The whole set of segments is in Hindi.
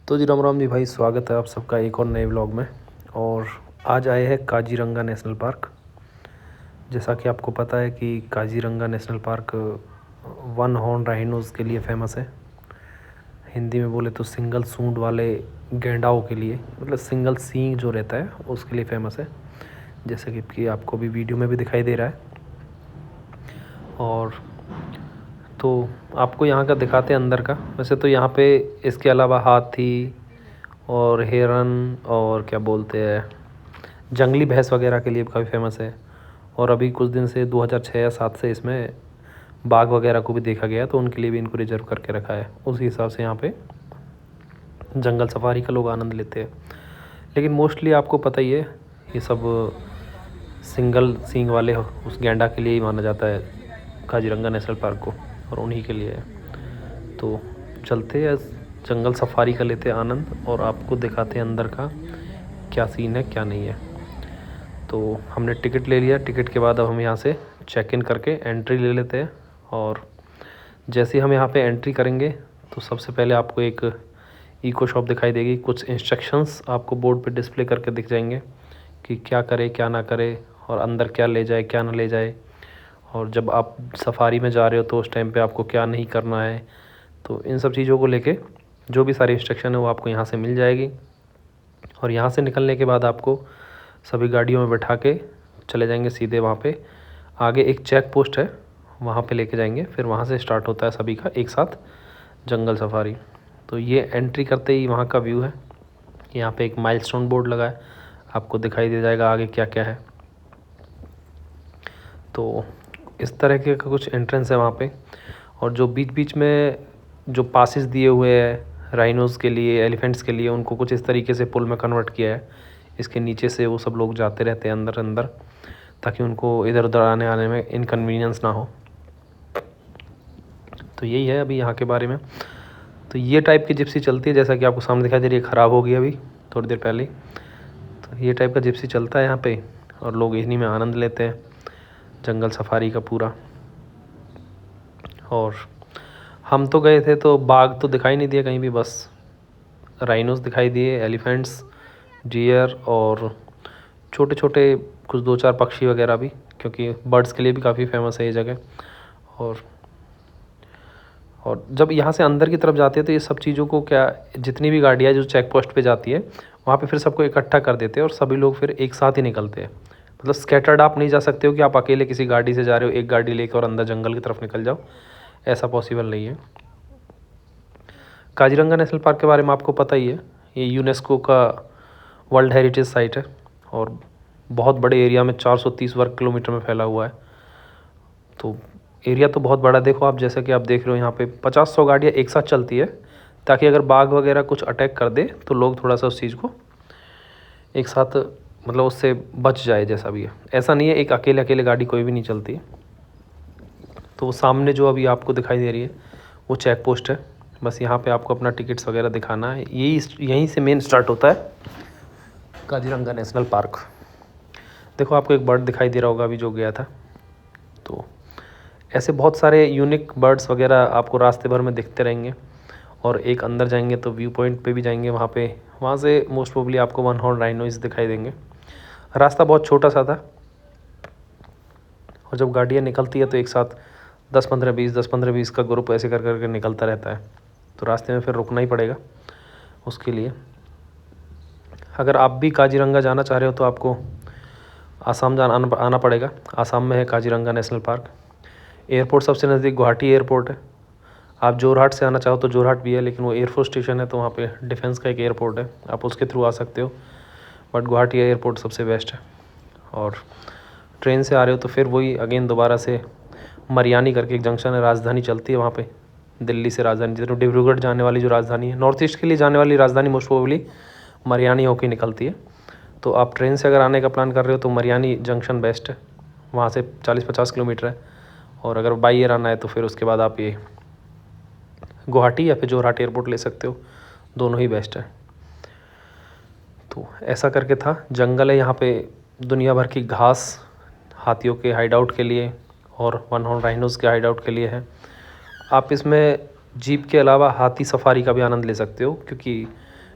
तो जी राम राम जी भाई, स्वागत है आप सबका एक और नए व्लॉग में। और आज आए हैं काजीरंगा नेशनल पार्क। जैसा कि आपको पता है कि Kaziranga national park one horn राइनोज़ के लिए फेमस है। हिंदी में बोले तो सिंगल सूंड वाले गैंडाओं के लिए, मतलब सिंगल सींग जो रहता है उसके लिए फेमस है, जैसे कि आपको भी वीडियो में भी दिखाई दे रहा है। और तो आपको यहाँ का दिखाते हैं अंदर का। वैसे तो यहाँ पे इसके अलावा हाथी और हिरन और क्या बोलते हैं जंगली भैंस वगैरह के लिए काफ़ी फेमस है। और अभी कुछ दिन से 2006 या 7 से इसमें बाघ वगैरह को भी देखा गया, तो उनके लिए भी इनको रिजर्व करके रखा है। उसी हिसाब से यहाँ पे जंगल सफारी का लोग आनंद लेते हैं। लेकिन मोस्टली आपको पता ही है ये सब सिंगल सींग वाले उस गैंडा के लिए ही माना जाता है काजीरंगा नेशनल पार्क को, और उन्हीं के लिए है। तो चलते हैं जंगल सफारी का, लेते हैं आनंद और आपको दिखाते हैं अंदर का क्या सीन है क्या नहीं है। तो हमने टिकट ले लिया। टिकट के बाद अब हम यहाँ से चेक इन करके एंट्री ले लेते हैं। और जैसे ही हम यहाँ पे एंट्री करेंगे तो सबसे पहले आपको एक इको शॉप दिखाई देगी। कुछ इंस्ट्रक्शंस आपको बोर्ड पे डिस्प्ले करके दिख जाएंगे कि क्या करे क्या ना करे, और अंदर क्या ले जाए क्या ना ले जाए, और जब आप सफारी में जा रहे हो तो उस टाइम पे आपको क्या नहीं करना है। तो इन सब चीज़ों को लेके जो भी सारी इंस्ट्रक्शन है वो आपको यहाँ से मिल जाएगी। और यहाँ से निकलने के बाद आपको सभी गाड़ियों में बैठा के चले जाएंगे सीधे वहाँ पे। आगे एक चेक पोस्ट है, वहाँ पे लेके जाएंगे। फिर वहाँ से स्टार्ट होता है सभी का एक साथ जंगल सफारी। तो ये एंट्री करते ही वहाँ का व्यू है। यहाँ पे एक माइलस्टोन बोर्ड लगा है, आपको दिखाई दे जाएगा आगे क्या क्या है। तो इस तरह के कुछ एंट्रेंस है वहाँ पे। और जो बीच बीच में जो पासेस दिए हुए हैं राइनोज़ के लिए, एलिफेंट्स के लिए, उनको कुछ इस तरीके से पुल में कन्वर्ट किया है। इसके नीचे से वो सब लोग जाते रहते हैं अंदर अंदर, ताकि उनको इधर उधर आने में इनकन्वीनियंस ना हो। तो यही है अभी यहाँ के बारे में। तो ये टाइप की जिप्सी चलती है, जैसा कि आपको सामने दिखाई दे रही है, ख़राब हो गई अभी थोड़ी देर पहले। तो ये टाइप का जिप्सी चलता है यहाँ पे, और लोग इन्हीं में आनंद लेते हैं जंगल सफारी का पूरा। और हम तो गए थे तो बाघ तो दिखाई नहीं दिया कहीं भी, बस राइनोस दिखाई दिए, एलिफेंट्स, डियर और छोटे छोटे कुछ 2-4 पक्षी वगैरह भी, क्योंकि बर्ड्स के लिए भी काफ़ी फेमस है ये जगह। और जब यहाँ से अंदर की तरफ जाते हैं तो ये सब चीज़ों को क्या, जितनी भी गाड़ियाँ जो चेक पोस्ट पे जाती है वहाँ पे फिर सबको इकट्ठा कर देते हैं और सभी लोग फिर एक साथ ही निकलते हैं। मतलब स्कैटर्ड आप नहीं जा सकते हो कि आप अकेले किसी गाड़ी से जा रहे हो, एक गाड़ी लेकर और अंदर जंगल की तरफ निकल जाओ, ऐसा पॉसिबल नहीं है। काजीरंगा नेशनल पार्क के बारे में आपको पता ही है, ये यूनेस्को का वर्ल्ड हेरिटेज साइट है और बहुत बड़े एरिया में 430 वर्ग किलोमीटर में फैला हुआ है। तो एरिया तो बहुत बड़ा। देखो आप, जैसा कि आप देख रहे हो यहाँ पे 50-100 गाड़ियाँ एक साथ चलती है, ताकि अगर बाघ वगैरह कुछ अटैक कर दे तो लोग थोड़ा सा उस चीज़ को एक साथ, मतलब उससे बच जाए। जैसा भी है, ऐसा नहीं है एक अकेले अकेले गाड़ी कोई भी नहीं चलती। तो वो सामने जो अभी आपको दिखाई दे रही है वो चेक पोस्ट है। बस यहाँ पे आपको अपना टिकट्स वगैरह दिखाना है। यहीं से मेन स्टार्ट होता है काजीरंगा नेशनल पार्क। देखो आपको एक बर्ड दिखाई दे रहा होगा अभी जो गया था। तो ऐसे बहुत सारे यूनिक बर्ड्स वगैरह आपको रास्ते भर में दिखते रहेंगे। और एक अंदर जाएंगे तो व्यू पॉइंट पे भी जाएंगे, वहाँ से मोस्ट प्रोबेबली आपको वन हॉर्न राइनोज़ दिखाई देंगे। रास्ता बहुत छोटा सा था, और जब गाड़ियाँ निकलती है तो एक साथ 10-15-20 का ग्रुप ऐसे कर करके निकलता रहता है। तो रास्ते में फिर रुकना ही पड़ेगा उसके लिए। अगर आप भी काजीरंगा जाना चाह रहे हो तो आपको आसाम आना पड़ेगा। आसाम में है काजीरंगा नेशनल पार्क। एयरपोर्ट सबसे नज़दीक गुवाहाटी एयरपोर्ट है। आप जोरहाट से आना चाहो तो जोरहाट भी है, लेकिन वो एयरफोर्स स्टेशन है तो वहाँ पे डिफेंस का एक एयरपोर्ट है, आप उसके थ्रू आ सकते हो। बट गुवाहाटी एयरपोर्ट सबसे बेस्ट है। और ट्रेन से आ रहे हो तो फिर वही अगेन दोबारा से मरियानी करके एक जंक्शन है, राजधानी चलती है वहाँ पे। दिल्ली से राजधानी, जैसे डिब्रूगढ़ जाने वाली जो राजधानी है, नॉर्थ ईस्ट के लिए जाने वाली राजधानी मोस्ट प्रोबेबली मरियानी होकर निकलती है। तो आप ट्रेन से अगर आने का प्लान कर रहे हो तो मरियानी जंक्शन बेस्ट है, वहाँ से 40-50 किलोमीटर है। और अगर बाई एयर आना है तो फिर उसके बाद आप ये गुवाहाटी या फिर जोरहाट एयरपोर्ट ले सकते हो, दोनों ही बेस्ट है। तो ऐसा करके था। जंगल है यहाँ पे, दुनिया भर की घास हाथियों के हाइड आउट के लिए और वन हॉर्न राइनोज़ के हाइड आउट के लिए है। आप इसमें जीप के अलावा हाथी सफारी का भी आनंद ले सकते हो, क्योंकि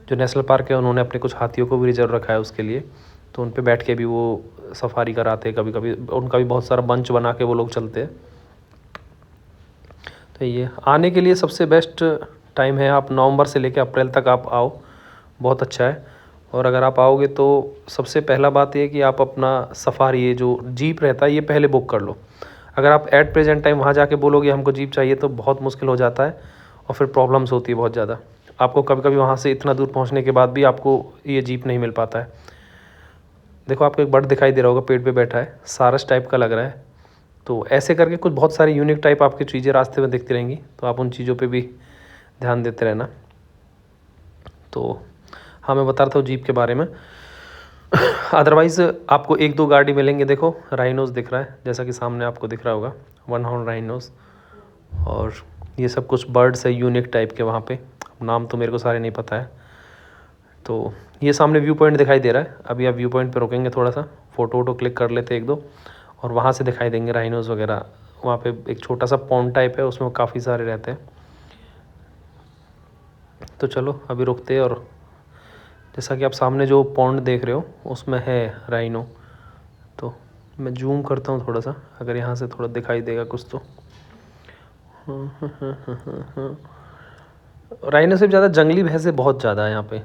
जो नेशनल पार्क है उन्होंने अपने कुछ हाथियों को भी रिजर्व रखा है उसके लिए, तो उन पे बैठ के भी वो सफारी कराते हैं। कभी कभी उनका भी बहुत सारा बंच बना के वो लोग चलते हैं। तो ये आने के लिए सबसे बेस्ट टाइम है, आप नवंबर से लेकर अप्रैल तक आप आओ, बहुत अच्छा है। और अगर आप आओगे तो सबसे पहला बात ये है कि आप अपना सफारी, ये जो जीप रहता है ये पहले बुक कर लो। अगर आप एट प्रेजेंट टाइम वहाँ जाके बोलोगे हमको जीप चाहिए तो बहुत मुश्किल हो जाता है और फिर प्रॉब्लम्स होती है बहुत ज़्यादा। आपको कभी कभी वहाँ से इतना दूर पहुँचने के बाद भी आपको ये जीप नहीं मिल पाता है। देखो आपको एक बर्ड दिखाई दे रहा होगा, पेड़ पे बैठा है, सारस टाइप का लग रहा है। तो ऐसे करके कुछ बहुत सारी यूनिक टाइप आपकी चीज़ें रास्ते में दिखती रहेंगी, तो आप उन चीज़ों पे भी ध्यान देते रहना। तो हाँ, मैं बता रहा था जीप के बारे में। अदरवाइज़ आपको एक दो गाड़ी मिलेंगे। देखो राइनोस दिख रहा है, जैसा कि सामने आपको दिख रहा होगा, वन हॉर्न राइनोस। और ये सब कुछ बर्ड्स है यूनिक टाइप के वहाँ पे, नाम तो मेरे को सारे नहीं पता है। तो ये सामने व्यू पॉइंट दिखाई दे रहा है, अभी आप व्यू पॉइंट पे रुकेंगे, थोड़ा सा फ़ोटो वोटो क्लिक कर लेते एक दो, और वहाँ से दिखाई देंगे राइनोस वगैरह। वहाँ पे एक छोटा सा पॉन्ड टाइप है, उसमें काफ़ी सारे रहते हैं। तो चलो अभी रुकते हैं, और जैसा कि आप सामने जो पॉन्ड देख रहे हो उसमें है राइनो। तो मैं जूम करता हूँ थोड़ा सा, अगर यहाँ से थोड़ा दिखाई देगा कुछ तो। राइनो से ज़्यादा जंगली भैंसें बहुत ज़्यादा है यहाँ पे,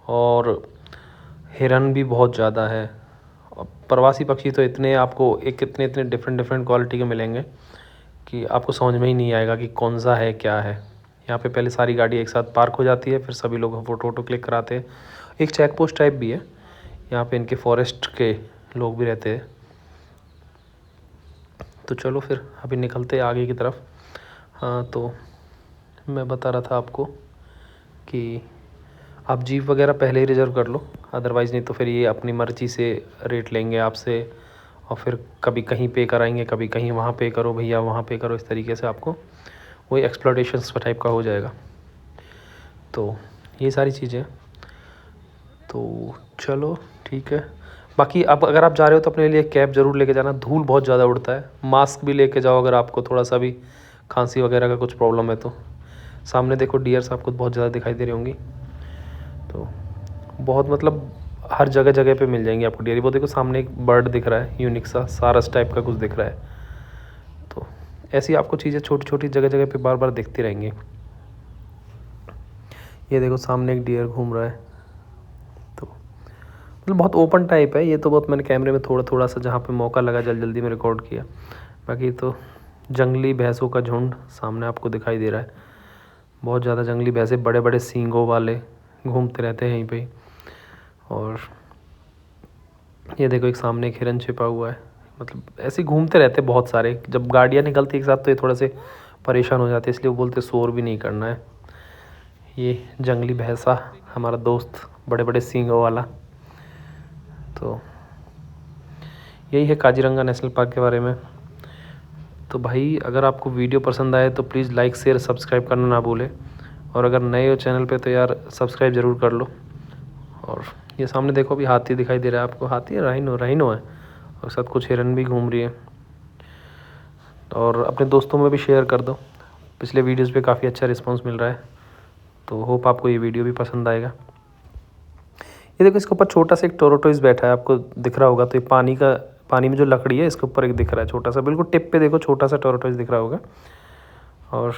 और हिरन भी बहुत ज़्यादा है। और प्रवासी पक्षी तो इतने आपको इतने इतने डिफरेंट डिफरेंट क्वालिटी के मिलेंगे कि आपको समझ में ही नहीं आएगा कि कौन सा है क्या है। यहाँ पे पहले सारी गाड़ी एक साथ पार्क हो जाती है, फिर सभी लोग फ़ोटो वोटो क्लिक कराते हैं। एक चेक पोस्ट टाइप भी है यहाँ पे, इनके फॉरेस्ट के लोग भी रहते हैं। तो चलो फिर अभी निकलते हैं आगे की तरफ। हाँ, तो मैं बता रहा था आपको कि आप जीप वगैरह पहले ही रिज़र्व कर लो, अदरवाइज़ नहीं तो फिर ये अपनी मर्ज़ी से रेट लेंगे आपसे, और फिर कभी कहीं पे कराएंगे, कभी कहीं वहाँ पे करो भैया, वहाँ पे करो, इस तरीके से आपको वही एक्सप्लॉयटेशंस टाइप का हो जाएगा। तो ये सारी चीज़ें, तो चलो ठीक है। बाकी अब अगर आप जा रहे हो तो अपने लिए कैप ज़रूर लेके जाना, धूल बहुत ज़्यादा उड़ता है। मास्क भी लेके जाओ अगर आपको थोड़ा सा भी खांसी वगैरह का कुछ प्रॉब्लम है तो। सामने देखो डियर्स आपको बहुत ज़्यादा दिखाई दे रही होंगी, तो बहुत मतलब हर जगह जगह पे मिल जाएंगे आपको डियर। वो देखो सामने एक बर्ड दिख रहा है यूनिक सा, सारस टाइप का कुछ दिख रहा है। तो ऐसी आपको चीज़ें छोटी छोटी जगह जगह पे बार बार दिखती रहेंगी। ये देखो सामने एक डियर घूम रहा है, तो मतलब बहुत ओपन टाइप है ये तो। बहुत मैंने कैमरे में थोड़ा थोड़ा सा जहाँ पे मौका लगा जल्दी में रिकॉर्ड किया। बाकी तो जंगली भैंसों का झुंड सामने आपको दिखाई दे रहा है, बहुत ज़्यादा जंगली भैंसे, बड़े बड़े सींगों वाले घूमते रहते हैं यहीं पे। और ये देखो एक सामने एक हिरन छिपा हुआ है, मतलब ऐसे घूमते रहते बहुत सारे। जब गाड़ियाँ निकलती एक साथ तो ये थोड़े से परेशान हो जाते हैं, इसलिए वो बोलते शोर भी नहीं करना है। ये जंगली भैंसा हमारा दोस्त, बड़े बड़े सींगों वाला। तो यही है काजीरंगा नेशनल पार्क के बारे में। तो भाई अगर आपको वीडियो पसंद आए तो प्लीज़ लाइक शेयर सब्सक्राइब करना ना भूलें, और अगर नए हो चैनल पे तो यार सब्सक्राइब ज़रूर कर लो। और ये सामने देखो अभी हाथी दिखाई दे रहा है आपको, हाथी है राइनो है, और साथ कुछ हिरन भी घूम रही है। और अपने दोस्तों में भी शेयर कर दो, पिछले वीडियोस पे काफ़ी अच्छा रिस्पांस मिल रहा है, तो होप आपको ये वीडियो भी पसंद आएगा। ये देखो इसके ऊपर छोटा सा एक टोरटोइस बैठा है, आपको दिख रहा होगा। तो ये पानी में जो लकड़ी है इसके ऊपर एक दिख रहा है छोटा सा, बिल्कुल टिप पे देखो छोटा सा टोरटोइस दिख रहा होगा। और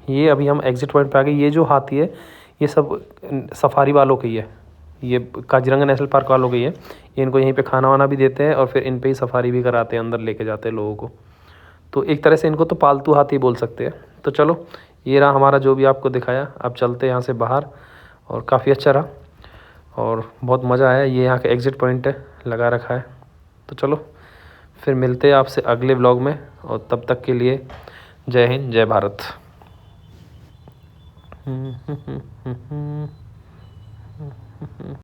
ये अभी हम एग्जिट पॉइंट पे आ गए। ये जो हाथी है ये सब सफारी वालों की है, ये काजीरंगा नेशनल पार्क वालों की है। ये इनको यहीं पे खाना वाना भी देते हैं और फिर इन पे ही सफारी भी कराते हैं, अंदर लेके जाते हैं लोगों को। तो एक तरह से इनको तो पालतू हाथी बोल सकते हैं। तो चलो ये रहा हमारा जो भी आपको दिखाया, अब चलते हैं यहाँ से बाहर। और काफ़ी अच्छा रहा और बहुत मज़ा आया। ये यहाँ का एग्ज़िट पॉइंट है, लगा रखा है। तो चलो फिर मिलते हैं आपसे अगले व्लॉग में, और तब तक के लिए जय हिंद जय भारत।